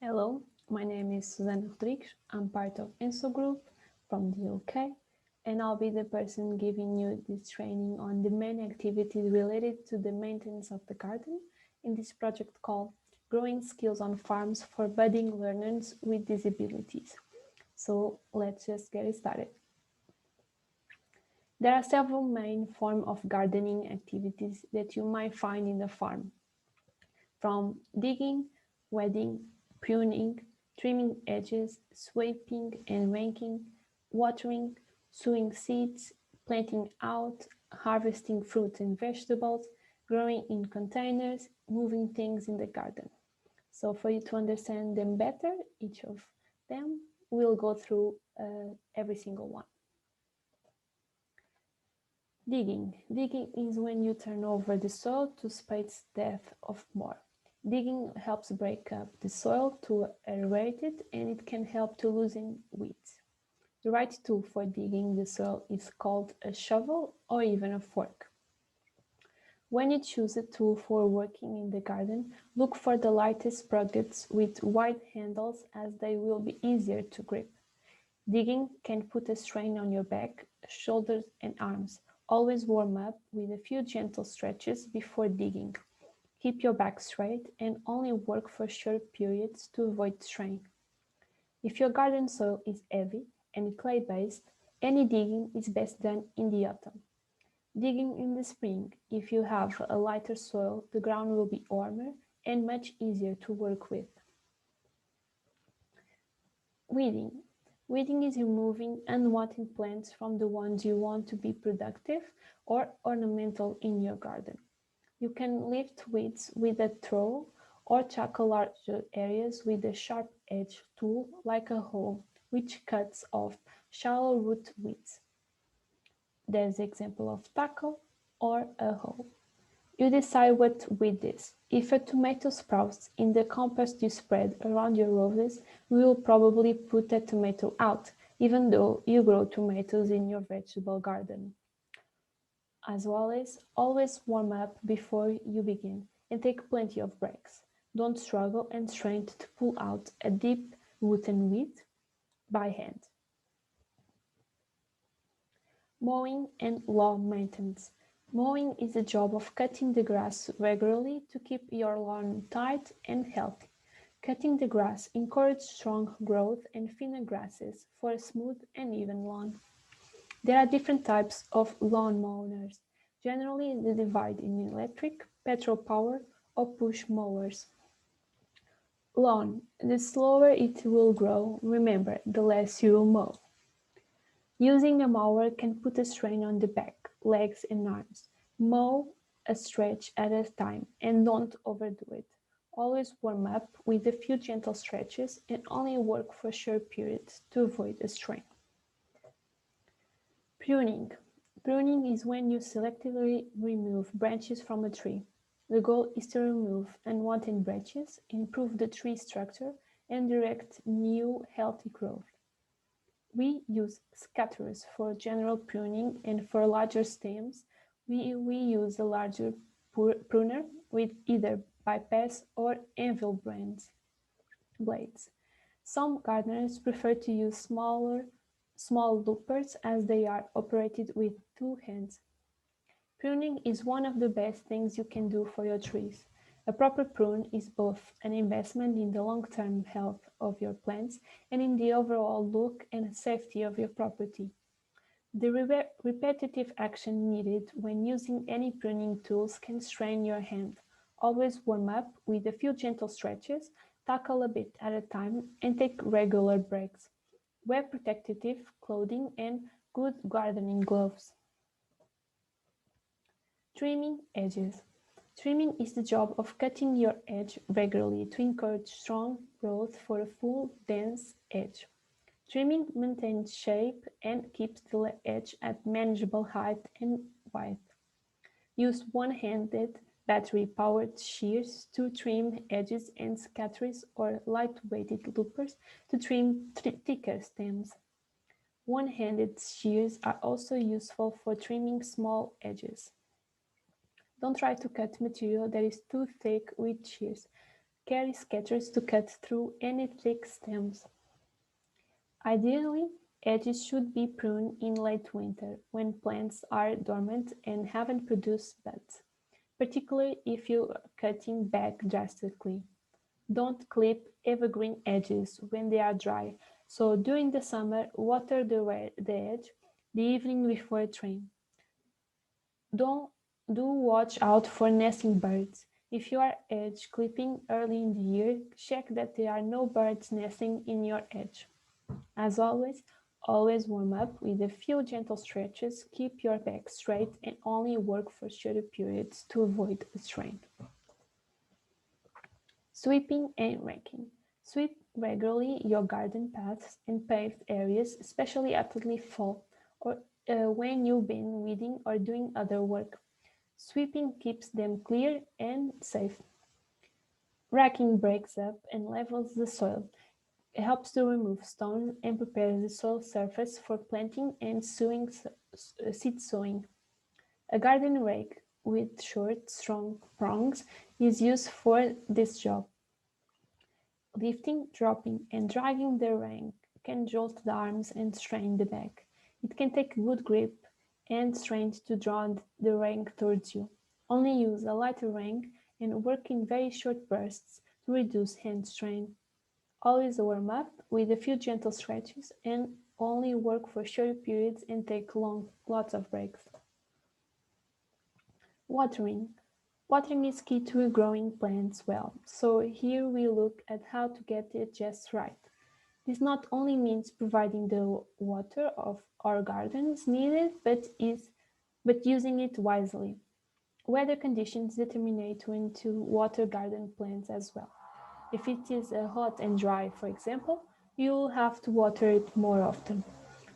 Hello, my name is Susana Rodrigues. I'm part of Enso Group from the UK, and I'll be the person giving you this training on the main activities related to the maintenance of the garden in this project called Growing Skills on Farms for Budding Learners with Disabilities. So let's just get started. There are several main forms of gardening activities that you might find in the farm, from digging, weeding, pruning, trimming edges, sweeping and raking, watering, sowing seeds, planting out, harvesting fruits and vegetables, growing in containers, moving things in the garden. So for you to understand them better, each of them, we'll go through every single one. Digging. Digging is when you turn over the soil to space depth of more. Digging helps break up the soil to aerate it, and it can help to loosen weeds. The right tool for digging the soil is called a shovel or even a fork. When you choose a tool for working in the garden, look for the lightest products with wide handles as they will be easier to grip. Digging can put a strain on your back, shoulders and arms. Always warm up with a few gentle stretches before digging. Keep your back straight and only work for short periods to avoid strain. If your garden soil is heavy and clay-based, any digging is best done in the autumn. Digging in the spring, if you have a lighter soil, the ground will be warmer and much easier to work with. Weeding. Weeding is removing unwanted plants from the ones you want to be productive or ornamental in your garden. You can lift weeds with a trowel or tackle larger areas with a sharp-edged tool like a hoe, which cuts off shallow root weeds. There's the example of tackle or a hoe. You decide what weed is. If a tomato sprouts in the compost you spread around your roses, we will probably put that tomato out, even though you grow tomatoes in your vegetable garden. As always, always warm up before you begin and take plenty of breaks. Don't struggle and strain to pull out a deep rooted weed by hand. Mowing and lawn maintenance. Mowing is the job of cutting the grass regularly to keep your lawn tight and healthy. Cutting the grass encourages strong growth and thinner grasses for a smooth and even lawn. There are different types of lawn mowers. Generally, they divide in electric, petrol power, or push mowers. Lawn. The slower it will grow, remember, the less you will mow. Using a mower can put a strain on the back, legs, and arms. Mow a stretch at a time and don't overdo it. Always warm up with a few gentle stretches and only work for short periods to avoid a strain. Pruning. Pruning is when you selectively remove branches from a tree. The goal is to remove unwanted branches, improve the tree structure, and direct new healthy growth. We use scatterers for general pruning, and for larger stems, we use a larger pruner with either bypass or anvil blades. Some gardeners prefer to use small loopers as they are operated with two hands. Pruning is one of the best things you can do for your trees. A proper prune is both an investment in the long-term health of your plants and in the overall look and safety of your property. The repetitive action needed when using any pruning tools can strain your hand. Always warm up with a few gentle stretches, tackle a bit at a time, and take regular breaks. Wear protective clothing and good gardening gloves. Trimming edges. Trimming is the job of cutting your edge regularly to encourage strong growth for a full, dense edge. Trimming maintains shape and keeps the edge at manageable height and width. Use one-handed battery-powered shears to trim edges and scatterers or light-weighted loopers to trim thicker stems. One-handed shears are also useful for trimming small edges. Don't try to cut material that is too thick with shears. carry scatters to cut through any thick stems. Ideally, edges should be pruned in late winter when plants are dormant and haven't produced buds, particularly if you're cutting back drastically. Don't clip evergreen edges when they are dry, so during the summer, water the edge the evening before trimming. Don't do watch out for nesting birds. If you are edge clipping early in the year, check that there are no birds nesting in your edge. As always warm up with a few gentle stretches, keep your back straight and only work for shorter periods to avoid a strain. Sweeping and raking. Sweep regularly your garden paths and paved areas, especially after leaf fall or when you've been weeding or doing other work. Sweeping keeps them clear and safe. Racking breaks up and levels the soil. It helps to remove stone and prepares the soil surface for planting and seed sowing. A garden rake with short, strong prongs is used for this job. Lifting, dropping, and dragging the rake can jolt the arms and strain the back. It can take good grip and strength to draw the rake towards you. Only use a lighter rake and work in very short bursts to reduce hand strain. Always warm up with a few gentle stretches and only work for short periods and take lots of breaks. Watering. Watering is key to growing plants well, so here we look at how to get it just right. This not only means providing the water of our gardens needed, but using it wisely. Weather conditions determine when to water garden plants as well. If it is hot and dry, for example, you'll have to water it more often.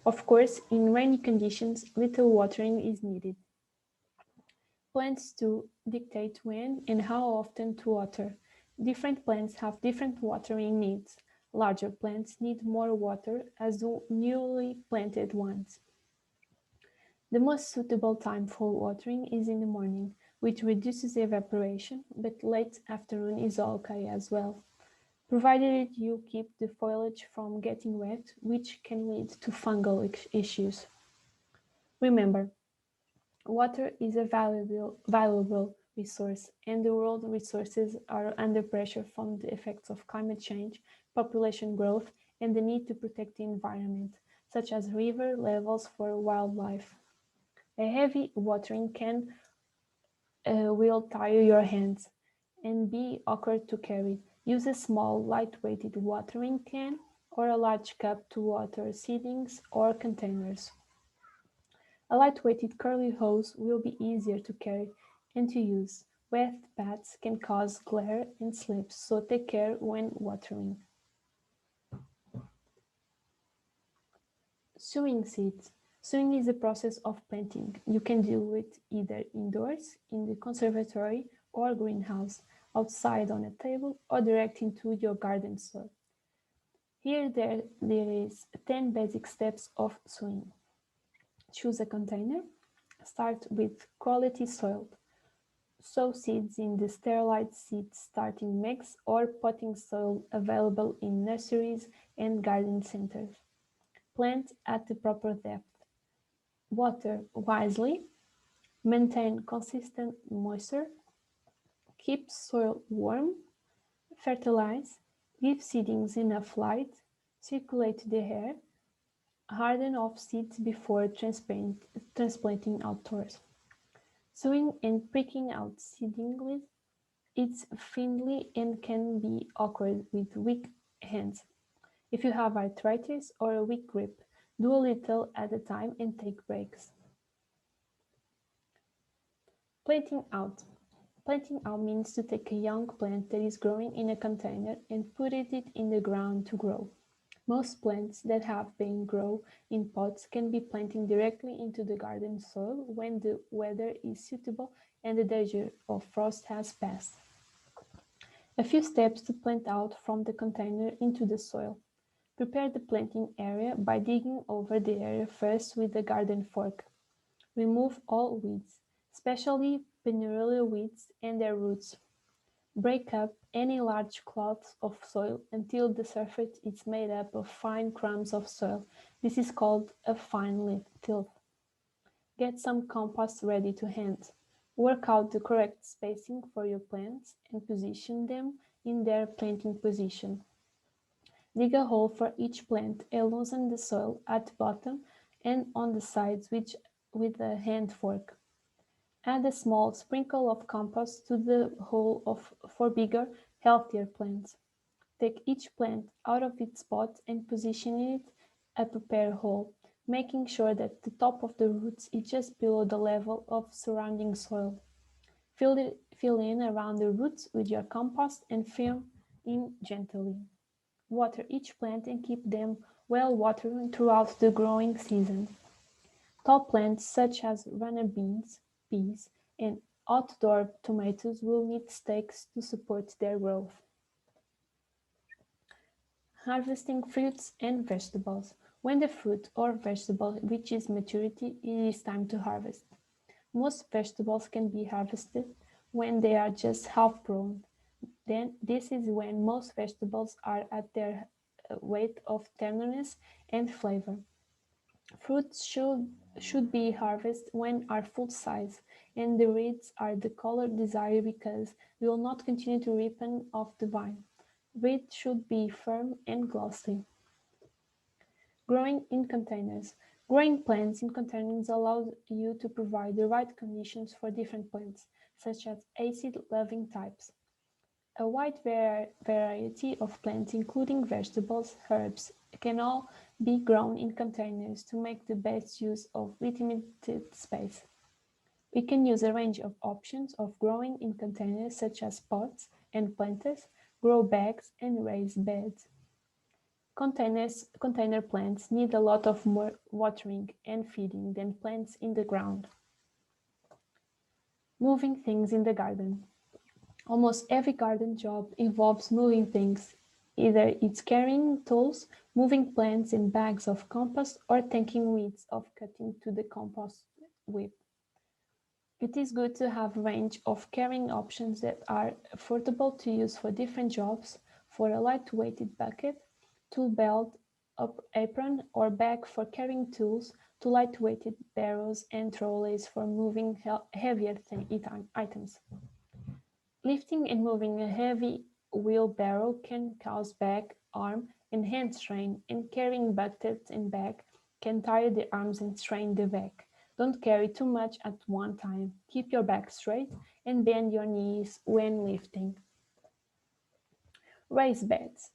Of course, in rainy conditions, little watering is needed. Plants too dictate when and how often to water. Different plants have different watering needs. Larger plants need more water as do newly planted ones. The most suitable time for watering is in the morning, which reduces evaporation, but late afternoon is okay as well, provided you keep the foliage from getting wet, which can lead to fungal issues. Remember, water is a valuable resource, and the world resources are under pressure from the effects of climate change, population growth, and the need to protect the environment, such as river levels for wildlife. A heavy watering can will tire your hands and be awkward to carry. Use a small, light-weighted watering can or a large cup to water seedlings or containers. A light-weighted curly hose will be easier to carry and to use. Wet pads can cause glare and slips, so take care when watering. Sowing seeds. Sowing is a process of planting. You can do it either indoors, in the conservatory or greenhouse, outside on a table, or direct into your garden soil. Here there is 10 basic steps of sowing. Choose a container. Start with quality soil. Sow seeds in the sterilized seed starting mix or potting soil available in nurseries and garden centers. Plant at the proper depth. Water wisely. Maintain consistent moisture. Keep soil warm. Fertilize. Give seedlings enough light. Circulate the air. Harden off seeds before transplanting outdoors. Sowing and pricking out seedlings is friendly and can be awkward with weak hands. If you have arthritis or a weak grip, do a little at a time and take breaks. Planting out. Planting out means to take a young plant that is growing in a container and put it in the ground to grow. Most plants that have been grown in pots can be planted directly into the garden soil when the weather is suitable and the danger of frost has passed. A few steps to plant out from the container into the soil. Prepare the planting area by digging over the area first with a garden fork. Remove all weeds, especially perennial weeds and their roots. Break up any large clods of soil until the surface is made up of fine crumbs of soil. This is called a fine tilth. Get some compost ready to hand. Work out the correct spacing for your plants and position them in their planting position. Dig a hole for each plant and loosen the soil at the bottom and on the sides with a hand fork. Add a small sprinkle of compost to the hole for bigger, healthier plants. Take each plant out of its pot and position it at a pear hole, making sure that the top of the roots is just below the level of surrounding soil. Fill in around the roots with your compost and fill in gently. Water each plant and keep them well watered throughout the growing season. Tall plants such as runner beans, peas, and outdoor tomatoes will need stakes to support their growth. Harvesting fruits and vegetables. When the fruit or vegetable reaches maturity, it is time to harvest. Most vegetables can be harvested when they are just half grown. Then this is when most vegetables are at their weight of tenderness and flavor. Fruits should be harvested when are full size, and the reds are the color desired because they will not continue to ripen off the vine. Red should be firm and glossy. Growing in containers. Growing plants in containers allows you to provide the right conditions for different plants, such as acid-loving types. A wide variety of plants, including vegetables, herbs, can all be grown in containers to make the best use of limited space. We can use a range of options of growing in containers such as pots and planters, grow bags, and raised beds. Container plants need a lot of more watering and feeding than plants in the ground. Moving things in the garden. Almost every garden job involves moving things. Either it's carrying tools, moving plants in bags of compost, or taking weeds of cutting to the compost whip. It is good to have a range of carrying options that are affordable to use for different jobs. For a lightweighted bucket, tool belt, apron, or bag for carrying tools, to lightweighted barrows and trolleys for moving heavier items. Lifting and moving a heavy wheelbarrow can cause back, arm, and hand strain, and carrying buckets and bag can tire the arms and strain the back. Don't carry too much at one time. Keep your back straight and bend your knees when lifting. Raised beds.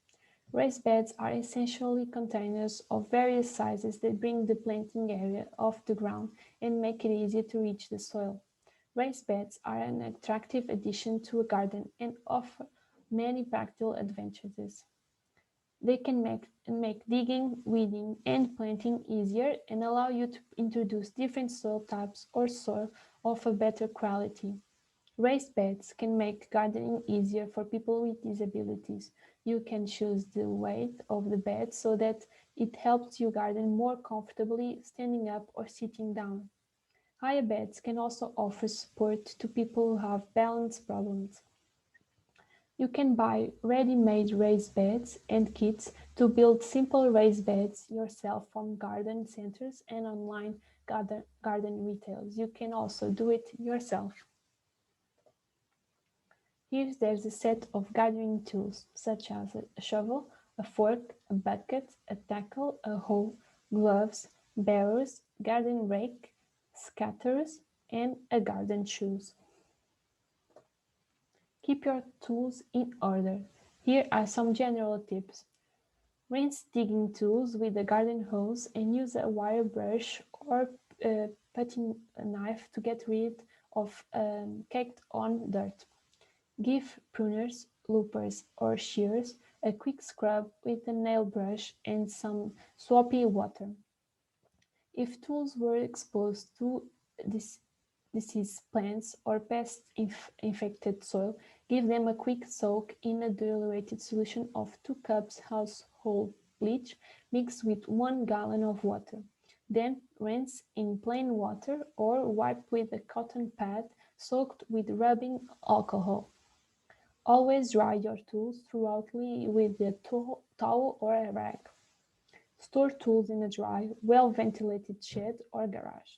Raised beds are essentially containers of various sizes that bring the planting area off the ground and make it easier to reach the soil. Raised beds are an attractive addition to a garden and offer many practical advantages. They can make digging, weeding, and planting easier and allow you to introduce different soil types or soil of a better quality. Raised beds can make gardening easier for people with disabilities. You can choose the weight of the bed so that it helps you garden more comfortably standing up or sitting down. Higher beds can also offer support to people who have balance problems. You can buy ready-made raised beds and kits to build simple raised beds yourself from garden centers and online garden retailers. You can also do it yourself. Here there's a set of gardening tools, such as a shovel, a fork, a bucket, a tackle, a hoe, gloves, barrows, garden rake, scatters, and a garden shoes. Keep your tools in order. Here are some general tips. Rinse digging tools with a garden hose and use a wire brush or a putty knife to get rid of caked on dirt. Give pruners, loopers, or shears a quick scrub with a nail brush and some soapy water. If tools were exposed to diseased plants or pest-infected soil, give them a quick soak in a diluted solution of 2 cups household bleach mixed with 1 gallon of water. Then rinse in plain water or wipe with a cotton pad soaked with rubbing alcohol. Always dry your tools thoroughly with a towel or a rag. Store tools in a dry, well-ventilated shed or garage.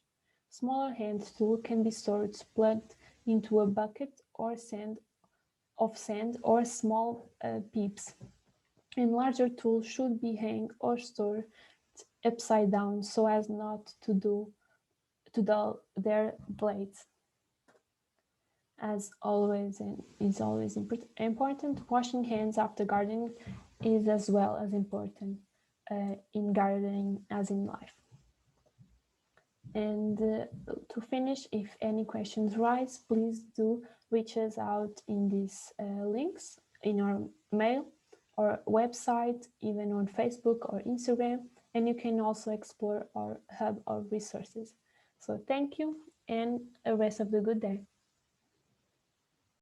Smaller hand tool can be stored plugged into a bucket or sand or small pips. And larger tools should be hung or stored upside down so as not to dull their blades. As always, and is always important, washing hands after gardening is as well as important in gardening as in life. And to finish, if any questions rise, please do reach us out in these links in our mail or website, even on Facebook or Instagram, and you can also explore our hub of resources. So thank you and a rest of the good day.